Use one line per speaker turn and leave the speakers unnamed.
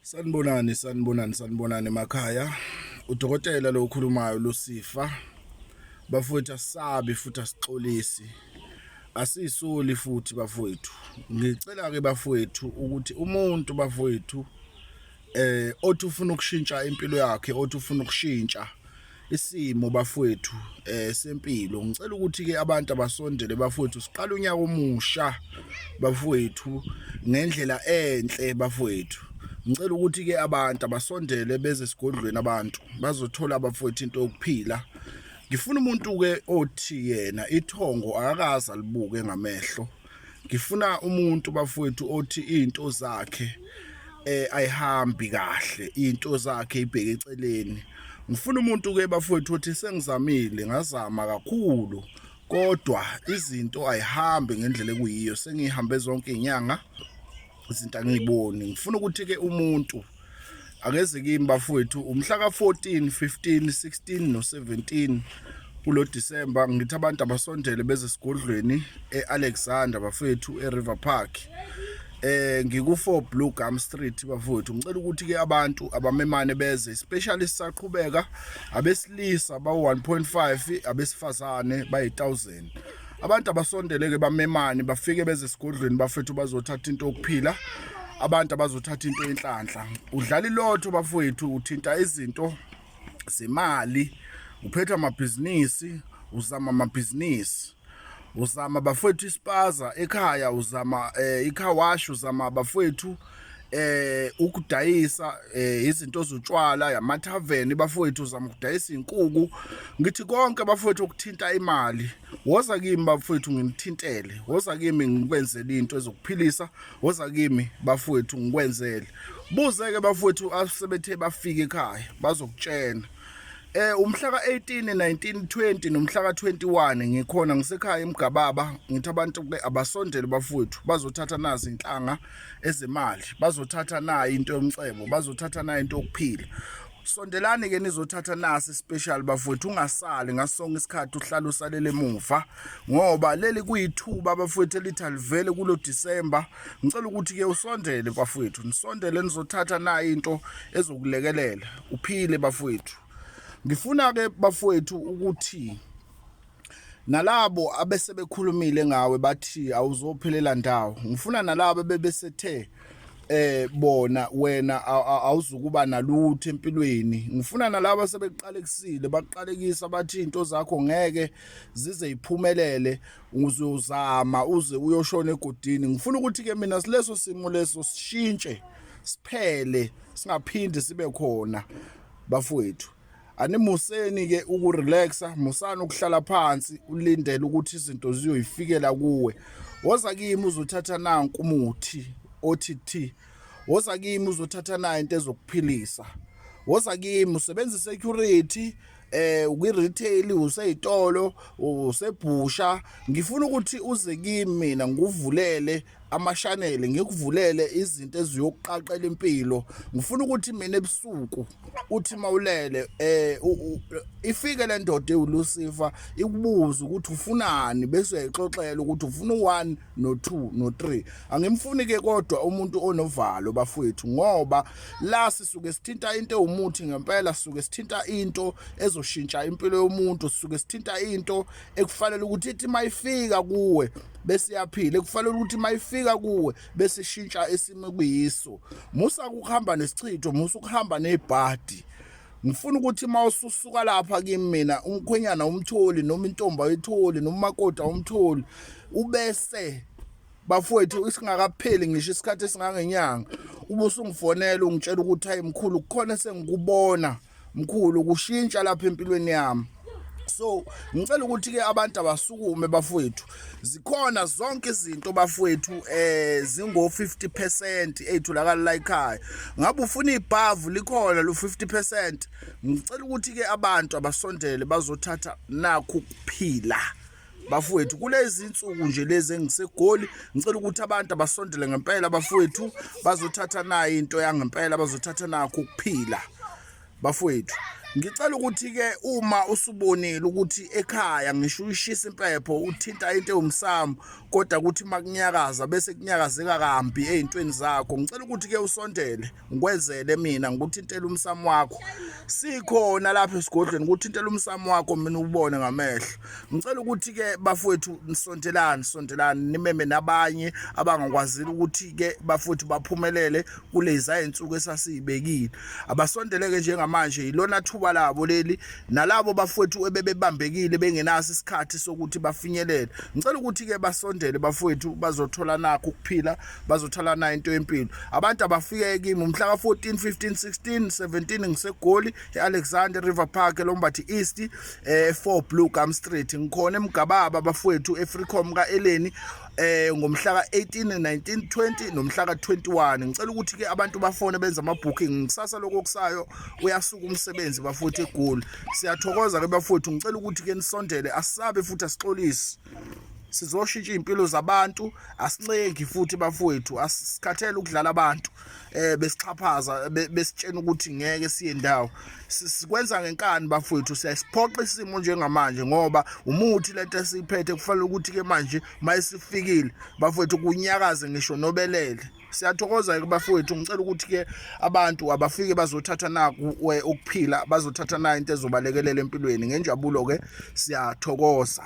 Sanibonani emakhaya. Udokotela lo okhulumayo Lucifer. Bafowethu asabi futhi asixolisi. Asisoli futhi bafowethu. Ngicela ke bafowethu ukuthi umuntu bafowethu othi ufuna ukushintsha impilo yakhe, othi ufuna ukushintsha isimo bafowethu sempilo. Ngicela ukuthi ke abantu abasondele bafowethu siqala unyaka omusha bafowethu ngendlela enhle bafowethu. Ngicela ukuthi ke abantu abasondele beze esigodlweni abantu bazothola bafowethu into yokuphila. Ngifuna umuntu ke othi yena ithongo akakaza libuke ngamehlo. Ngifuna umuntu bafowethu othi into zakhe ayihambi kahle, into zakhe ibheke eceleni. Ngifuna umuntu ke bafowethu othi sengizamile ngazama kakhulu kodwa izinto ayihambi ngendlela ekuyiyo, sengihambe zonke izinyanga izinto angiyiboni. Ngifuna ukuthi ke umuntu akeze kimi bafowethu umhla ka14, 15, 16 no17 kulo December ngithi abantu abasondele beze sigodlweni eAlexander bafowethu eRiver Park. Ngiku4 Blue Gum Street bafowethu. Ngicela ukuthi ke abantu abamemane beze, ISpecial siyaqhubeka, abesilisa ba1.5, abesifazane bayi1000. Abantu abasondele ke bamemane bafike beze sigodlweni bafethu bazothatha into yokuphila, abantu abazothatha into yenhlanhla. Udlala ilotho bafowethu, uthinta izinto zemali, uphetha amabhizinisi, uzama amabhizinisi, uzama bafowethu ispaza ekhaya, uzama icar wash, uzama bafowethu ukudayisa izinto zotshwala yamathaveni bafowethu, uzama ukudayisa inkuku. Ngithi konke bafowethu ukuthinta imali, woza kimi bafowethu ngimthintele, woza kimi ngikwenzele into ezokuphilisa, woza kimi bafowethu ngikwenzele. Buze ke bafowethu asebethe bafika ekhaya bazokutshena. Umhla ka18, 19, 20 nomhla ka21 ngikhona ngisekhaya eMgababa. Ngithi abantu ke abasondele bafowethu bazothatha nazi inhlanga ezemali, bazothatha nayi into yomcebo, bazothatha nayi into yokuphila. Sondelani ke nizothatha nasi ISpecial bafowethu, ungasali ngasonke isikhathi uhlala usalele emuva ngoba leli kuyithuba bafowethu elithi alivele kulo December. Ngicela ukuthi ke usondele bafowethu, nisondele nizothatha nayi into ezokulekelela uphile bafowethu. Ngifuna ke bafowethu ukuthi nalabo abesebekhulumile ngawe bathi awuzophelela ndawo, ngifuna nalabo bebesethe bona wena awuzukuba nalutho empilweni. Ngifuna nalabo sebeqalekisile baqalekisa bathi into zakho ngeke zize iphumelele, uzozama uze uyoshona egodini. Ngifuna ukuthi ke mina sileso simo leso sishintshe, siphele, singaphindi sibe khona bafowethu. Animuseni ke ukurelaxa, musana ukuhlala phansi ulindele ukuthi izinto ziyoyifikela kuwe. Woza kimi uzothatha nanku umuthi othi woza kimi uzothatha nayo into ezokuphilisa. Woza kimi usebenza security, ukwi-retail, useyitolo, usebhusha. Ngifuna ukuthi uze kimi mina ngikuvulele amashanele, ngikuvulele izinto eziyokuqaqela impilo. Ngifuna ukuthi mina ebusuku uthi mawulele ifike le ndoda eUlucifer ikubuza ukuthi ufunani bese uyayixoxela ukuthi ufuna u1 no2 no3. Angimfuni ke kodwa umuntu onovalo bafowethu, ngoba la sisuke sithinta into ewumuthi ngempela, sisuke sithinta into ezoshintsha impilo yomuntu, sisuke sithinta into ekufanele ukuthi ithi mayifika kuwe bese yaphila, ekufanele ukuthi mayifika kuwe bese shintsha isimo kuyiso. Musa ukuhamba nesichitho, musa ukuhamba nebhadi. Ngifuna ukuthi mawususuka lapha kimi mina umkhwenyana umtholi noma intombi ayitholi noma umakoti awumtholi, ubese bafowethu isingakapheli ngisho isikhathi esingangenyanga ubusungifonela ungitshela ukuthi hayi mkhulu kukhona sengikubona mkhulu kushintsha lapha empilweni yami. So ngicela ukuthi ke abantu abasukume bafowethu, zikhona zonke izinto bafowethu zingo50% ezitholakala la ekhaya. Ngabe ufuna ibhavu likhona lo 50%. Ngicela ukuthi ke abantu abasondele bazothatha nakho ukuphila bafowethu kulezi insuku nje lezi engisegoli. Ngicela ukuthi abantu abasondele ngempela bafowethu bazothatha nayo into yangempela, bazothatha nakho ukuphila bafowethu. Ngicela ukuthi ke uma usubonile ukuthi ekhaya ngisho uyishisa impepho uthinta into ewumsamo kodwa ukuthi makunyakaza bese kunyakazeka kambi ezintweni zakho, ngicela ukuthi ke usondele ngikwenzele mina ngikuthintela umsamo wakho. Sikhona lapha esigodlweni ukuthintela umsamo wakho mina ubone ngamehlo. Ngicela ukuthi ke bafowethu nisondelane nimeme nabanye abangakwazile ukuthi ke bafowethu baphumelele kulezi ayinsuku esasizibekile. Abasondeleke njengamanje yilona thuba labo leli, nalabo bafowethu ebebebambekile bengenaso isikhathi sokuthi bafinyelele. Ngicela ukuthi ke basondele bafowethu bazothola nakho ukuphila, bazothola na into yempilo. Abantu abafike kimi umhla ka 14 15 16 17 ngisegoli eAlexander River Park eLombathi East 4 Blue Gum Street. Ngikhona eMgababa bafowethu eFreecom kaEleni ngomhla ka 18 19 20 nomhla ka 21. Ngicela ukuthi ke abantu bafone benza ama-booking kusasa lokusayo uyasuka umsebenzi bafowethu eGoli. Siyathokoza ke bafowethu, ngicela ukuthi ke nisondele, asisabe futhi asixolisi. Sizoshintsha impilo zabantu, asincengi futhi bafowethu, asikhathele ukudlala abantu besixhaphaza besitshena ukuthi ngeke siye ndawo. Sikwenza ngenkani bafowethu, siyasiphoqa isimo njengamanje ngoba umuthi lento esiphethe kufanele ukuthi ke manje mayisifikile bafowethu kunyakaze ngisho nobelele. Siyathokoza ke bafowethu, ngicela ukuthi ke abantu abafike bazothatha naku ukuphila, bazothatha na into ezobalekelela empilweni. Ngenjabulo ke siyathokoza.